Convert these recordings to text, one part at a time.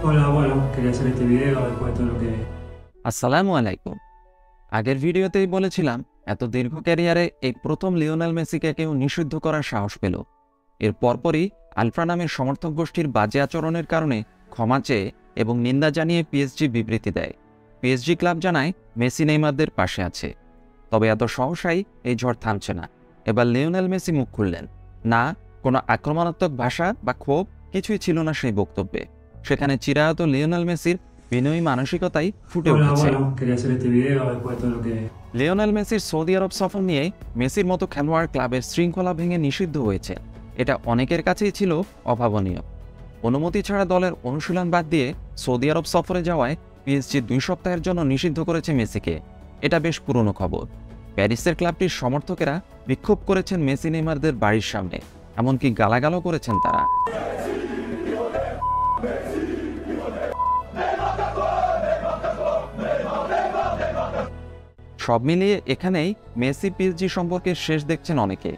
Hola, bueno, quería hacer este video después de todo lo que... আসসালামু আলাইকুম। আগের ভিডিওতেই বলেছিলাম এত দীর্ঘ ক্যারিয়ারে এই প্রথম লিওনেল মেসিকে কেউ নিষিদ্ধ করার সাহস পেল। এর পরপরই আলফা নামের সমর্থক গোষ্ঠীর বাজে আচরণের কারণে ক্ষমা চেয়ে এবং নিন্দা জানিয়ে পিএসজি বিবৃতি দেয়। পিএসজি ক্লাব জানায় মেসি নেইমারদের পাশে আছে। তবে এত সহসাই এই ঝড় থামছে না। এবার লিওনেল মেসি মুখ খুললেন না, কোনো আক্রমণাত্মক ভাষা বা ক্ষোভ কিছুই ছিল না সেই বক্তব্যে। সেখানে চিরায়ত লিওনেল মেসির বিনয়ী মানসিকতাই ফুটে Hola, উঠেছে। bueno, quería hacer este video después de todo lo que... Lionel মেসির সৌদি আরব সফর নিয়ে মেসির মতো খেলোয়াড় ক্লাবের শৃঙ্খলা ভেঙে নিষিদ্ধ হয়েছে, এটা অনেকের কাছেই ছিল অভাবনীয়। অনুমতি ছাড়া দলের অনুশীলন বাদ দিয়ে সৌদি আরব সফরে যাওয়ায় পিএসজি 2 সপ্তাহের জন্য নিষিদ্ধ করেছে মেসিকে। এটা বেশ পুরনো খবর। প্যারিসের ক্লাবটির সমর্থকেরা বিক্ষোভ করেছেন মেসি নেইমারদের বাড়ির সামনে, এমনকি গালাগালও করেছেন তারা। সব মিলিয়ে এখানেই মেসি পিএসজি সম্পর্কে শেষ দেখছেন অনেকে।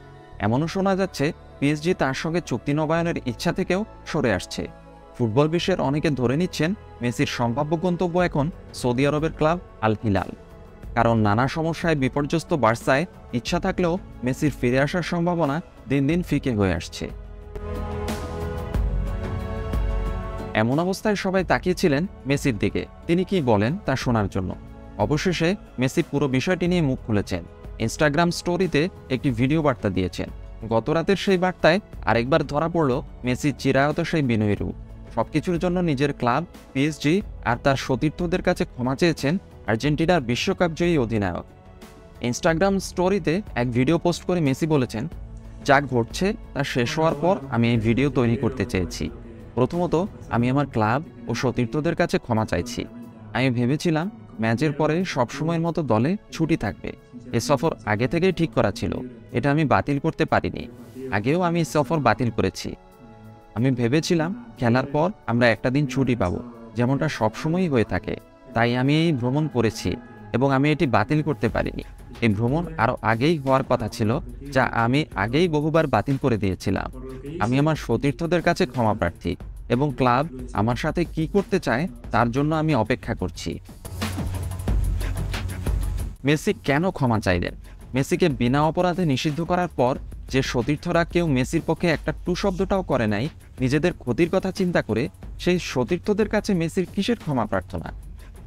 এমনও শোনা যাচ্ছে পিএসজি তার সঙ্গে চুক্তি নবায়নের ইচ্ছা থেকেও সরে আসছে। ফুটবল বিশ্বের অনেকে ধরে নিচ্ছেন মেসির সম্ভাব্য গন্তব্য এখন সৌদি আরবের ক্লাব আল হিলাল। কারণ নানা সমস্যায় বিপর্যস্ত বার্সায় ইচ্ছা থাকলেও মেসির ফিরে আসার সম্ভাবনা দিন দিন ফিকে হয়ে আসছে। এমন অবস্থায় সবাই তাকিয়েছিলেন মেসির দিকে, তিনি কি বলেন তা শোনার জন্য। অবশেষে মেসি পুরো বিষয়টি নিয়ে মুখ খুলেছেন। ইনস্টাগ্রাম স্টোরিতে একটি ভিডিও বার্তা দিয়েছেন। গত রাতের সেই বার্তায় আরেকবার ধরা পড়ল মেসির চিরায়ত সেই বিনয়ী রূপ। সবকিছুর জন্য নিজের ক্লাব পিএসজি আর তার সতীর্থদের কাছে ক্ষমা চেয়েছেন আর্জেন্টিনার বিশ্বকাপ জয়ী অধিনায়ক। ইনস্টাগ্রাম স্টোরিতে এক ভিডিও পোস্ট করে মেসি বলেছেন, যা ঘটছে তা শেষ হওয়ার পর আমি এই ভিডিও তৈরি করতে চেয়েছি। প্রথমত, আমি আমার ক্লাব ও সতীর্থদের কাছে ক্ষমা চাইছি। আমি ভেবেছিলাম ম্যাচের পরে সবসময়ের মতো দলে ছুটি থাকবে। এ সফর আগে থেকেই ঠিক করা ছিল, এটা আমি বাতিল করতে পারিনি। আগেও আমি সফর বাতিল করেছি। আমি ভেবেছিলাম খেলার পর আমরা একটা দিন ছুটি পাবো, যেমনটা সবসময়ই হয়ে থাকে। তাই আমি এই ভ্রমণ করেছি এবং আমি এটি বাতিল করতে পারিনি। এই ভ্রমণ আরও আগেই হওয়ার কথা ছিল, যা আমি আগেই বহুবার বাতিল করে দিয়েছিলাম। আমি আমার সতীর্থদের কাছে ক্ষমা প্রার্থী এবং ক্লাব আমার সাথে কি করতে চায় তার জন্য আমি অপেক্ষা করছি। মেসি কেন ক্ষমা চাইলেন? মেসিকে বিনা অপরাধে নিষিদ্ধ করার পর যে সতীর্থরা কেউ মেসির পক্ষে একটা টু শব্দটাও করে নাই, নিজেদের ক্ষতির কথা চিন্তা করে, সেই সতীর্থদের কাছে মেসির কিসের ক্ষমা প্রার্থনা?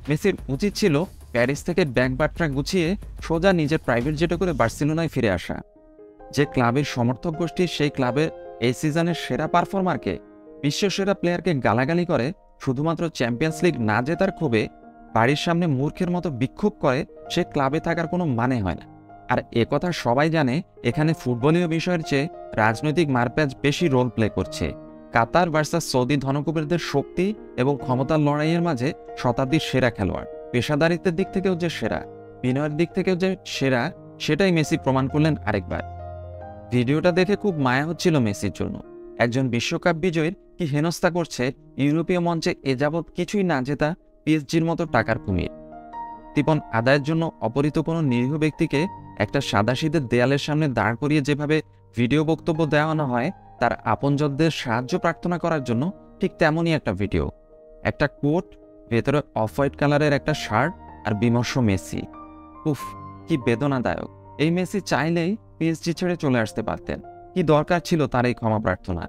মেসির উচিত ছিল প্যারিস থেকে ব্যাগ বাট্রা গুছিয়ে সোজা নিজের প্রাইভেট জেটে করে বার্সেলোনায় ফিরে আসা। যে ক্লাবের সমর্থক গোষ্ঠী সেই ক্লাবের এই সিজনের সেরা পারফর্মারকে, বিশ্বসেরা প্লেয়ারকে গালাগালি করে শুধুমাত্র চ্যাম্পিয়ন্স লিগ না জেতার ক্ষোভে বাড়ির সামনে মূর্খের মতো বিক্ষোভ করে, সে ক্লাবে থাকার কোনো মানে হয় না। আর একথা সবাই জানে, এখানে ফুটবলীয় বিষয়ের চেয়ে রাজনৈতিক মারপ্যাচ বেশি রোল প্লে করছে। কাতার ভার্সাস সৌদি ধনকুবেরদের শক্তি এবং ক্ষমতার লড়াইয়ের মাঝে শতাব্দীর সেরা খেলোয়াড়, পেশাদারিত্বের দিক থেকেও যে সেরা, বিনয়ের দিক থেকেও যে সেরা, সেটাই মেসি প্রমাণ করলেন আরেকবার। ভিডিওটা দেখে খুব মায়া হচ্ছিল মেসির জন্য। একজন বিশ্বকাপ বিজয়ীর কি হেনস্থা করছে ইউরোপীয় মঞ্চে এ যাবৎ কিছুই না জেতা পিএসজির মতো টাকার কুমির। টিপন আদায়ের জন্য অপহৃত কোনো নিরীহ ব্যক্তিকে একটা সাদাসিধে দেয়ালের সামনে দাঁড় করিয়ে যেভাবে ভিডিও বক্তব্য দেওয়ানো হয় তার আপনজনদের সাহায্য প্রার্থনা করার জন্য, ঠিক তেমনই একটা ভিডিও। একটা কোট, ভেতরে অফ হোয়াইট কালারের একটা শার্ট আর বিমর্ষ মেসি। উফ, কি বেদনাদায়ক। এই মেসি চাইলেই পিএসজি ছেড়ে চলে আসতে পারতেন। কি দরকার ছিল তার এই ক্ষমা প্রার্থনা?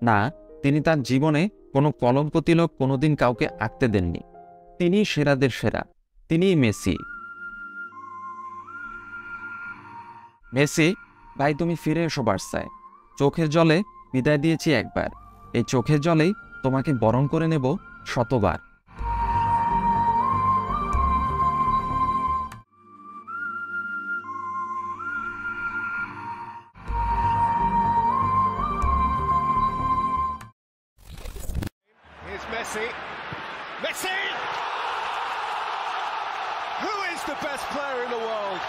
না, তিনি তার জীবনে কোনো কলঙ্ক তিলক কোনোদিন কাউকে আঁকতে দেননি। তিনিই সেরাদের সেরা, তিনিই মেসি। মেসি ভাই, তুমি ফিরে এসো বার্সায়। চোখের জলে বিদায় দিয়েছি একবার, এই চোখের জলেই তোমাকে বরণ করে নেব শতবার। Here's Messi. Messi! Who is the best player in the world?